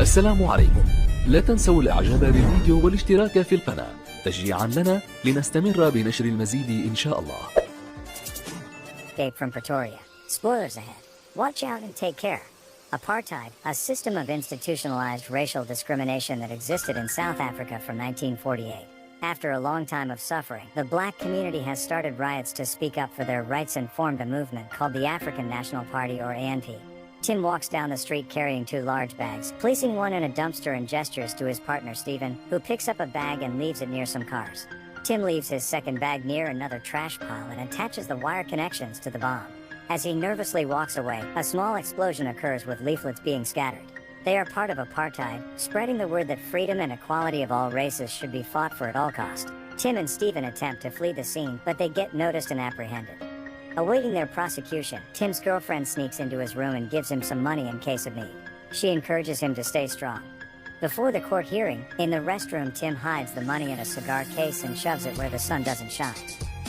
السلام عليكم. لا تنسوا الإعجاب بالفيديو والاشتراك في القناة تشجيعا لنا لنستمر بنشر المزيد إن شاء الله. Escape from Pretoria. Spoilers ahead. Watch out and take care. Apartheid, a system of institutionalized racial discrimination that existed in South Africa from 1948. After a long time of suffering, the black community has started riots to speak up for their rights and formed a movement called the African National Party, or ANP. Tim walks down the street carrying two large bags, placing one in a dumpster and gestures to his partner Stephen, who picks up a bag and leaves it near some cars. Tim leaves his second bag near another trash pile and attaches the wire connections to the bomb. As he nervously walks away, a small explosion occurs with leaflets being scattered. They are part of apartheid, spreading the word that freedom and equality of all races should be fought for at all cost. Tim and Stephen attempt to flee the scene, but they get noticed and apprehended. Awaiting their prosecution, Tim's girlfriend sneaks into his room and gives him some money in case of need. She encourages him to stay strong. Before the court hearing, in the restroom, Tim hides the money in a cigar case and shoves it where the sun doesn't shine.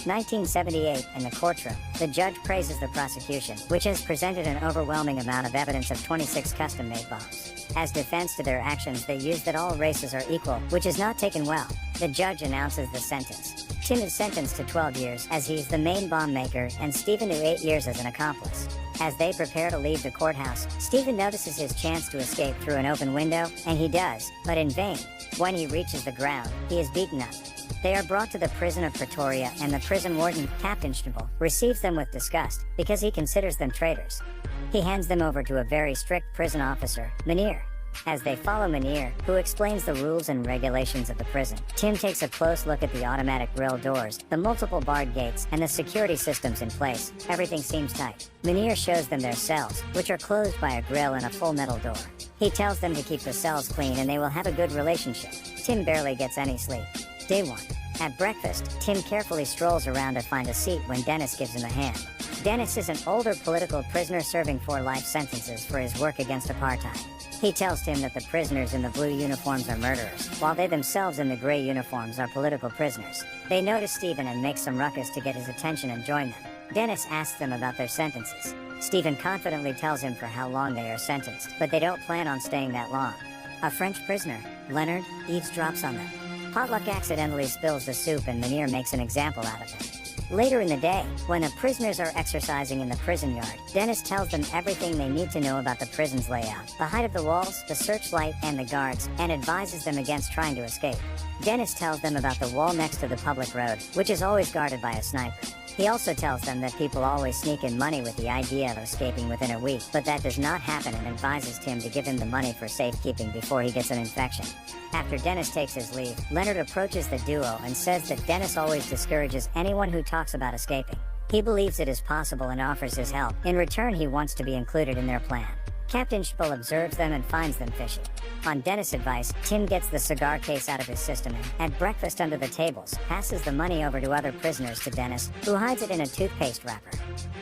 1978, in the courtroom, the judge praises the prosecution, which has presented an overwhelming amount of evidence of 26 custom-made bombs. As defense to their actions, they use that all races are equal, which is not taken well. The judge announces the sentence. Tim is sentenced to 12 years as he's the main bomb maker, and Stephen to 8 years as an accomplice. As they prepare to leave the courthouse, Stephen notices his chance to escape through an open window, and he does, but in vain. When he reaches the ground, he is beaten up. They are brought to the prison of Pretoria, and the prison warden, Captain Schnabel, receives them with disgust, because he considers them traitors. He hands them over to a very strict prison officer, Meneer. As they follow Meneer, who explains the rules and regulations of the prison, Tim takes a close look at the automatic grill doors, the multiple barred gates, and the security systems in place. Everything seems tight. Meneer shows them their cells, which are closed by a grill and a full metal door. He tells them to keep the cells clean and they will have a good relationship. Tim barely gets any sleep. Day 1. At breakfast, Tim carefully strolls around to find a seat when Dennis gives him a hand. Dennis is an older political prisoner serving 4 life sentences for his work against apartheid. He tells Tim that the prisoners in the blue uniforms are murderers, while they themselves in the gray uniforms are political prisoners. They notice Stephen and make some ruckus to get his attention and join them. Dennis asks them about their sentences. Stephen confidently tells him for how long they are sentenced, but they don't plan on staying that long. A French prisoner, Leonard, eavesdrops on them. Potluck accidentally spills the soup and Meneer makes an example out of him. Later in the day, when the prisoners are exercising in the prison yard, Dennis tells them everything they need to know about the prison's layout, the height of the walls, the searchlight, and the guards, and advises them against trying to escape. Dennis tells them about the wall next to the public road, which is always guarded by a sniper. He also tells them that people always sneak in money with the idea of escaping within a week, but that does not happen, and advises Tim to give him the money for safekeeping before he gets an infection. After Dennis takes his leave, Leonard approaches the duo and says that Dennis always discourages anyone who talks about escaping. He believes it is possible and offers his help. In return, he wants to be included in their plan. Captain Schnabel observes them and finds them fishy. On Dennis' advice, Tim gets the cigar case out of his system and, at breakfast under the tables, passes the money over to other prisoners to Dennis, who hides it in a toothpaste wrapper.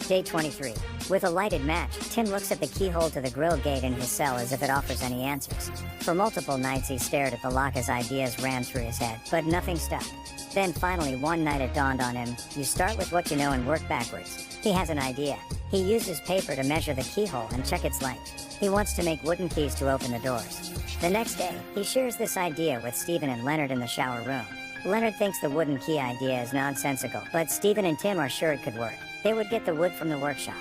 Day 23. With a lighted match, Tim looks at the keyhole to the grill gate in his cell as if it offers any answers. For multiple nights he stared at the lock as ideas ran through his head, but nothing stuck. Then finally one night it dawned on him, you start with what you know and work backwards. He has an idea. He uses paper to measure the keyhole and check its length. He wants to make wooden keys to open the doors. The next day, he shares this idea with Stephen and Leonard in the shower room. Leonard thinks the wooden key idea is nonsensical, but Stephen and Tim are sure it could work. They would get the wood from the workshop.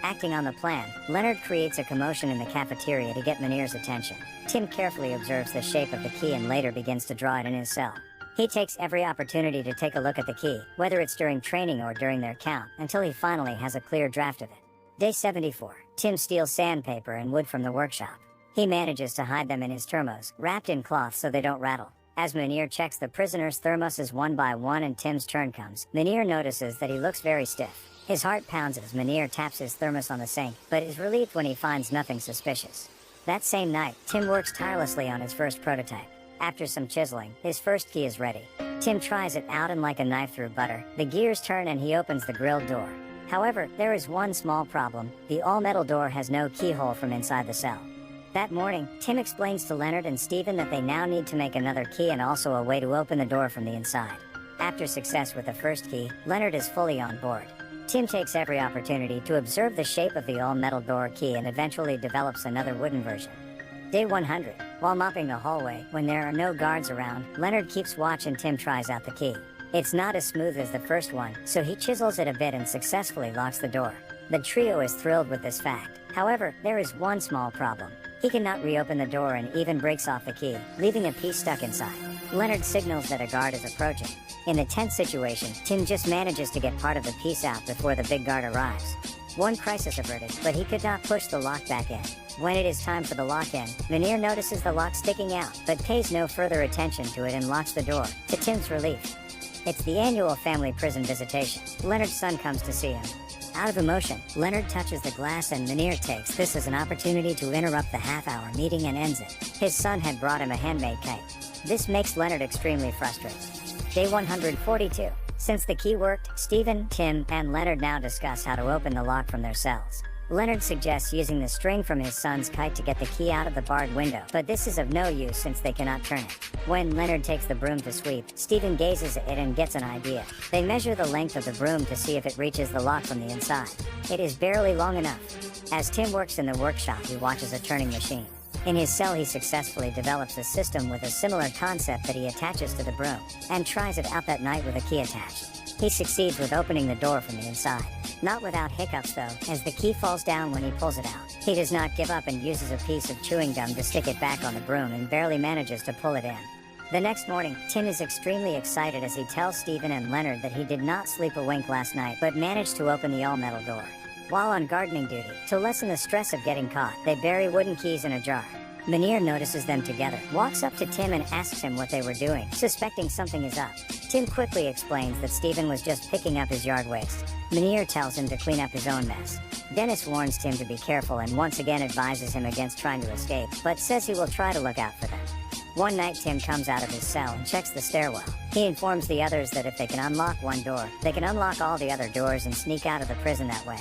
Acting on the plan, Leonard creates a commotion in the cafeteria to get Meneer's attention. Tim carefully observes the shape of the key and later begins to draw it in his cell. He takes every opportunity to take a look at the key, whether it's during training or during their count, until he finally has a clear draft of it. Day 74. Tim steals sandpaper and wood from the workshop. He manages to hide them in his thermos, wrapped in cloth so they don't rattle. As Meneer checks the prisoners' thermoses one by one and Tim's turn comes, Meneer notices that he looks very stiff. His heart pounds as Meneer taps his thermos on the sink, but is relieved when he finds nothing suspicious. That same night, Tim works tirelessly on his first prototype. After some chiseling, his first key is ready. Tim tries it out and like a knife through butter, the gears turn and he opens the grill door. However, there is one small problem. The all-metal door has no keyhole from inside the cell. That morning, Tim explains to Leonard and Stephen that they now need to make another key and also a way to open the door from the inside. After success with the first key, Leonard is fully on board. Tim takes every opportunity to observe the shape of the all-metal door key and eventually develops another wooden version. Day 100. While mopping the hallway, when there are no guards around, Leonard keeps watch and Tim tries out the key. It's not as smooth as the first one, so he chisels it a bit and successfully locks the door. The trio is thrilled with this fact. However, there is one small problem. He cannot reopen the door and even breaks off the key, leaving a piece stuck inside. Leonard signals that a guard is approaching. In the tense situation, Tim just manages to get part of the piece out before the big guard arrives. One crisis averted, but he could not push the lock back in. When it is time for the lock-in, Munir notices the lock sticking out, but pays no further attention to it and locks the door, to Tim's relief. It's the annual family prison visitation. Leonard's son comes to see him. Out of emotion, Leonard touches the glass and Munir takes this as an opportunity to interrupt the half-hour meeting and ends it. His son had brought him a handmade kite. This makes Leonard extremely frustrated. Day 142. Since the key worked, Stephen, Tim, and Leonard now discuss how to open the lock from their cells. Leonard suggests using the string from his son's kite to get the key out of the barred window, but this is of no use since they cannot turn it. When Leonard takes the broom to sweep, Stephen gazes at it and gets an idea. They measure the length of the broom to see if it reaches the lock from the inside. It is barely long enough. As Tim works in the workshop, he watches a turning machine. In his cell, he successfully develops a system with a similar concept that he attaches to the broom, and tries it out that night with a key attached. He succeeds with opening the door from the inside. Not without hiccups though, as the key falls down when he pulls it out. He does not give up and uses a piece of chewing gum to stick it back on the broom and barely manages to pull it in. The next morning, Tim is extremely excited as he tells Stephen and Leonard that he did not sleep a wink last night but managed to open the all-metal door. While on gardening duty, to lessen the stress of getting caught, they bury wooden keys in a jar. Munir notices them together, walks up to Tim and asks him what they were doing, suspecting something is up. Tim quickly explains that Stephen was just picking up his yard waste. Munir tells him to clean up his own mess. Dennis warns Tim to be careful and once again advises him against trying to escape, but says he will try to look out for them. One night Tim comes out of his cell and checks the stairwell. He informs the others that if they can unlock one door, they can unlock all the other doors and sneak out of the prison that way.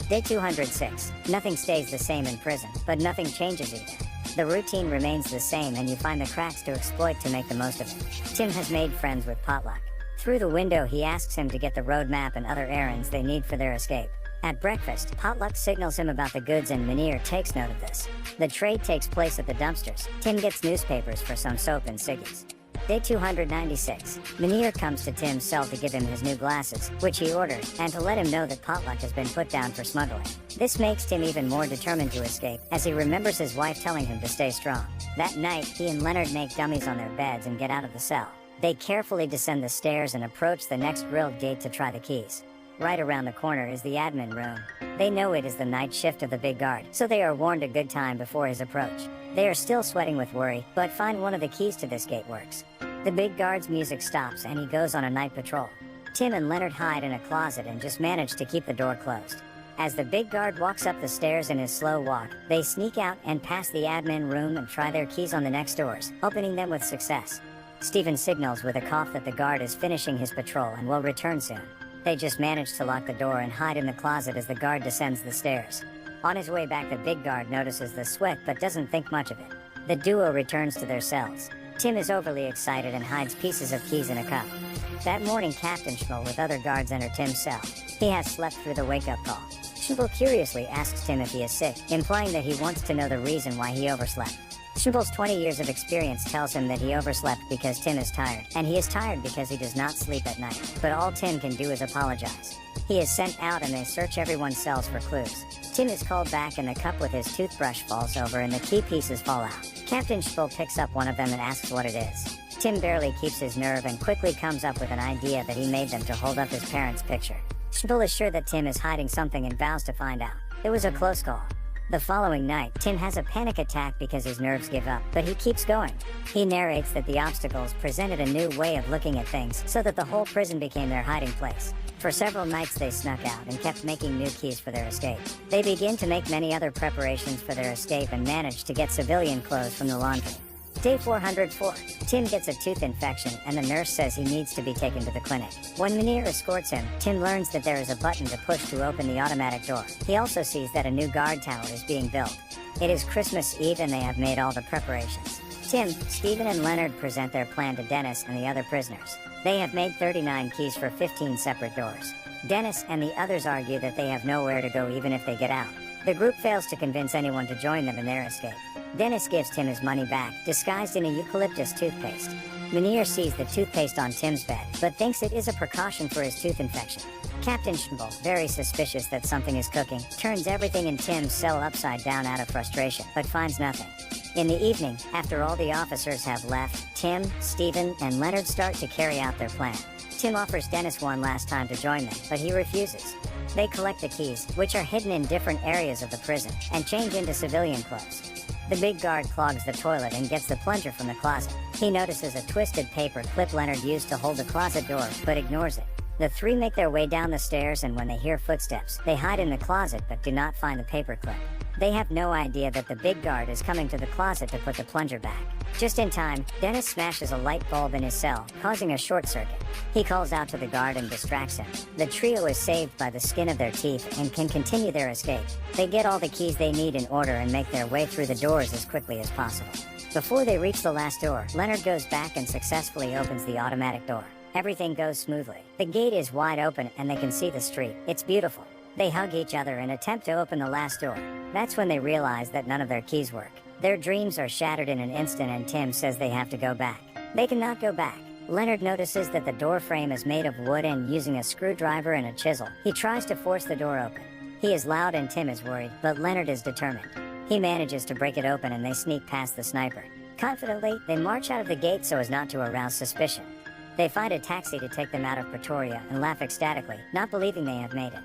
Day 206. Nothing stays the same in prison, but nothing changes either. The routine remains the same and you find the cracks to exploit to make the most of it. Tim has made friends with Potluck. Through the window he asks him to get the road map and other errands they need for their escape. At breakfast, Potluck signals him about the goods and Munir takes note of this. The trade takes place at the dumpsters. Tim gets newspapers for some soap and ciggies. Day 296. Munir comes to Tim's cell to give him his new glasses, which he ordered, and to let him know that Potluck has been put down for smuggling. This makes Tim even more determined to escape, as he remembers his wife telling him to stay strong. That night, he and Leonard make dummies on their beds and get out of the cell. They carefully descend the stairs and approach the next grilled gate to try the keys. Right around the corner is the admin room. They know it is the night shift of the big guard, so they are warned a good time before his approach. They are still sweating with worry, but find one of the keys to this gate works. The big guard's music stops and he goes on a night patrol. Tim and Leonard hide in a closet and just manage to keep the door closed. As the big guard walks up the stairs in his slow walk, they sneak out and pass the admin room and try their keys on the next doors, opening them with success. Stephen signals with a cough that the guard is finishing his patrol and will return soon. They just manage to lock the door and hide in the closet as the guard descends the stairs. On his way back, the big guard notices the sweat but doesn't think much of it. The duo returns to their cells. Tim is overly excited and hides pieces of keys in a cup. That morning, Captain Schmull with other guards enter Tim's cell. He has slept through the wake-up call. Schmull curiously asks Tim if he is sick, implying that he wants to know the reason why he overslept. Schmull's 20 years of experience tells him that he overslept because Tim is tired, and he is tired because he does not sleep at night. But all Tim can do is apologize. He is sent out and they search everyone's cells for clues. Tim is called back and the cup with his toothbrush falls over and the key pieces fall out. Captain Schmull picks up one of them and asks what it is. Tim barely keeps his nerve and quickly comes up with an idea that he made them to hold up his parents' picture. Schmull is sure that Tim is hiding something and vows to find out. It was a close call. The following night, Tim has a panic attack because his nerves give up, but he keeps going. He narrates that the obstacles presented a new way of looking at things, so that the whole prison became their hiding place. For several nights they snuck out and kept making new keys for their escape. They begin to make many other preparations for their escape and manage to get civilian clothes from the laundry. Day 404. Tim gets a tooth infection and the nurse says he needs to be taken to the clinic. When Munir escorts him, Tim learns that there is a button to push to open the automatic door. He also sees that a new guard tower is being built. It is Christmas Eve and they have made all the preparations. Tim, Stephen and Leonard present their plan to Dennis and the other prisoners. They have made 39 keys for 15 separate doors. Dennis and the others argue that they have nowhere to go even if they get out. The group fails to convince anyone to join them in their escape. Dennis gives Tim his money back, disguised in a eucalyptus toothpaste. Meneer sees the toothpaste on Tim's bed, but thinks it is a precaution for his tooth infection. Captain Schmbel, very suspicious that something is cooking, turns everything in Tim's cell upside down out of frustration, but finds nothing. In the evening, after all the officers have left, Tim, Stephen, and Leonard start to carry out their plan. Tim offers Dennis one last time to join them, but he refuses. They collect the keys, which are hidden in different areas of the prison, and change into civilian clothes. The big guard clogs the toilet and gets the plunger from the closet. He notices a twisted paper clip Leonard used to hold the closet door, but ignores it. The three make their way down the stairs, and when they hear footsteps, they hide in the closet but do not find the paper clip. They have no idea that the big guard is coming to the closet to put the plunger back. Just in time, Dennis smashes a light bulb in his cell, causing a short circuit. He calls out to the guard and distracts him. The trio is saved by the skin of their teeth and can continue their escape. They get all the keys they need in order and make their way through the doors as quickly as possible. Before they reach the last door, Leonard goes back and successfully opens the automatic door. Everything goes smoothly. The gate is wide open and they can see the street. It's beautiful. They hug each other and attempt to open the last door. That's when they realize that none of their keys work. Their dreams are shattered in an instant, and Tim says they have to go back. They cannot go back. Leonard notices that the door frame is made of wood, and using a screwdriver and a chisel, he tries to force the door open. He is loud and Tim is worried, but Leonard is determined. He manages to break it open and they sneak past the sniper. Confidently, they march out of the gate so as not to arouse suspicion. They find a taxi to take them out of Pretoria and laugh ecstatically, not believing they have made it.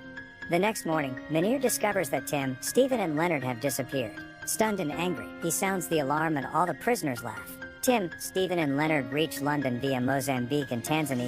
The next morning, Meneer discovers that Tim, Stephen, and Leonard have disappeared. Stunned and angry, he sounds the alarm and all the prisoners laugh. Tim, Stephen, and Leonard reach London via Mozambique and Tanzania.